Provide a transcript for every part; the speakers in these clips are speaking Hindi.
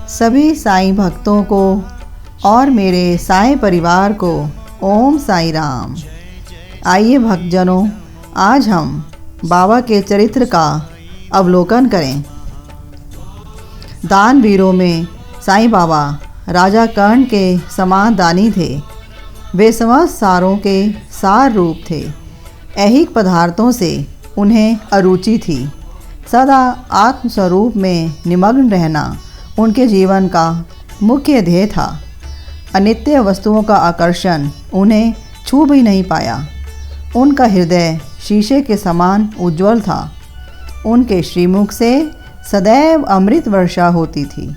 सभी साईं भक्तों को और मेरे साईं परिवार को ओम साईं राम। आइए भक्तजनों, आज हम बाबा के चरित्र का अवलोकन करें। दानवीरों में साईं बाबा राजा कर्ण के समान दानी थे। वे समस्त सारों के सार रूप थे। ऐहिक पदार्थों से उन्हें अरुचि थी। सदा आत्मस्वरूप में निमग्न रहना उनके जीवन का मुख्य ध्येय था। अनित्य वस्तुओं का आकर्षण उन्हें छू भी नहीं पाया। उनका हृदय शीशे के समान उज्जवल था। उनके श्रीमुख से सदैव अमृत वर्षा होती थी।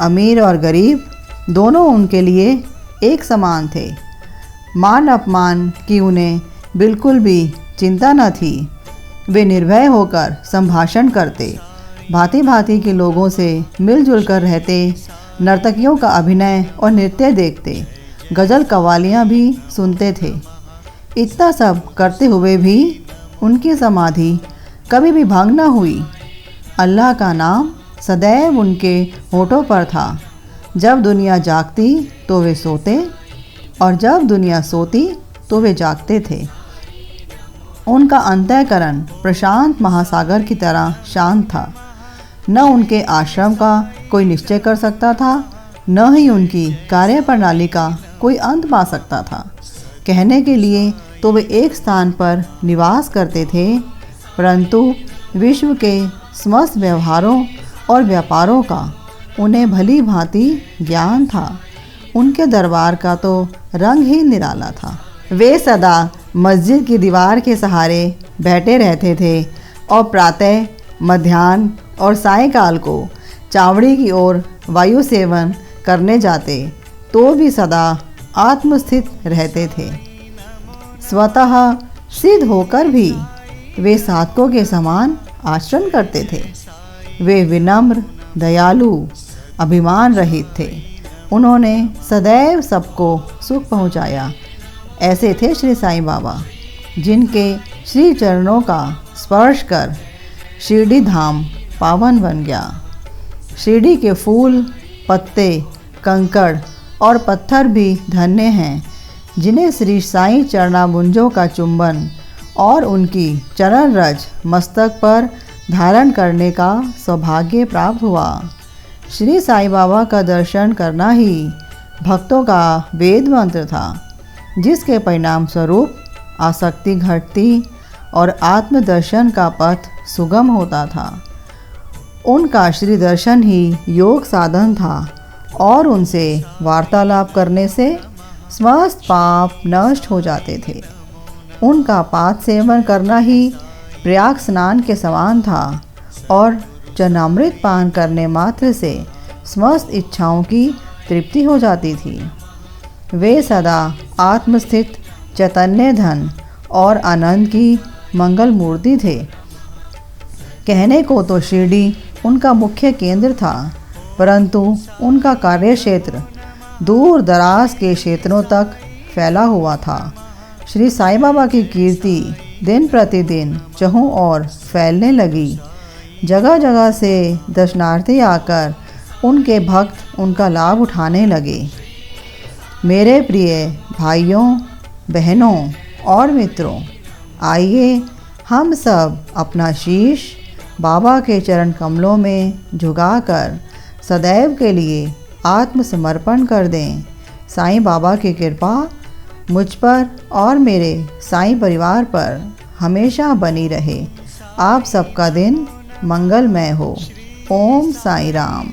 अमीर और गरीब दोनों उनके लिए एक समान थे। मान अपमान की उन्हें बिल्कुल भी चिंता न थी। वे निर्भय होकर संभाषण करते, भांति भांति के लोगों से मिलजुल कर रहते, नर्तकियों का अभिनय और नृत्य देखते, गज़ल कव्वालियाँ भी सुनते थे। इतना सब करते हुए भी उनकी समाधि कभी भी भंग न हुई। अल्लाह का नाम सदैव उनके होठों पर था। जब दुनिया जागती तो वे सोते, और जब दुनिया सोती तो वे जागते थे। उनका अंतःकरण प्रशांत महासागर की तरह शांत था। न उनके आश्रम का कोई निश्चय कर सकता था, न ही उनकी कार्यप्रणाली का कोई अंत पा सकता था। कहने के लिए तो वे एक स्थान पर निवास करते थे, परंतु विश्व के समस्त व्यवहारों और व्यापारों का उन्हें भली भांति ज्ञान था। उनके दरबार का तो रंग ही निराला था। वे सदा मस्जिद की दीवार के सहारे बैठे रहते थे और प्रातः, मध्याह्न और सायंकाल को चावड़ी की ओर वायु सेवन करने जाते तो भी सदा आत्मस्थित रहते थे। स्वतः सिद्ध होकर भी वे साधकों के समान आचरण करते थे। वे विनम्र, दयालु, अभिमान रहित थे। उन्होंने सदैव सबको सुख पहुंचाया। ऐसे थे श्री साईं बाबा, जिनके श्री चरणों का स्पर्श कर शिरडी धाम पावन बन गया। शिरडी के फूल, पत्ते, कंकड़ और पत्थर भी धन्य हैं, जिन्हें श्री साईं चरणाबुंजों का चुंबन और उनकी चरण रज मस्तक पर धारण करने का सौभाग्य प्राप्त हुआ। श्री साईं बाबा का दर्शन करना ही भक्तों का वेद मंत्र था, जिसके परिणाम स्वरूप आसक्ति घटती और आत्मदर्शन का पथ सुगम होता था। उनका श्री दर्शन ही योग साधन था और उनसे वार्तालाप करने से समस्त पाप नष्ट हो जाते थे। उनका पाद सेवन करना ही प्रयाग स्नान के समान था और जनामृत पान करने मात्र से समस्त इच्छाओं की तृप्ति हो जाती थी। वे सदा आत्मस्थित चैतन्य धन और आनंद की मंगल मूर्ति थे। कहने को तो शिरडी उनका मुख्य केंद्र था, परंतु उनका कार्य क्षेत्र दूर दराज के क्षेत्रों तक फैला हुआ था। श्री साईं बाबा की कीर्ति दिन प्रतिदिन चहुं ओर फैलने लगी। जगह जगह से दर्शनार्थी आकर उनके भक्त उनका लाभ उठाने लगे। मेरे प्रिय भाइयों, बहनों और मित्रों, आइए हम सब अपना शीश बाबा के चरण कमलों में झुकाकर सदैव के लिए आत्मसमर्पण कर दें। साईं बाबा की कृपा मुझ पर और मेरे साईं परिवार पर हमेशा बनी रहे। आप सबका दिन मंगलमय हो। ओम साईं राम।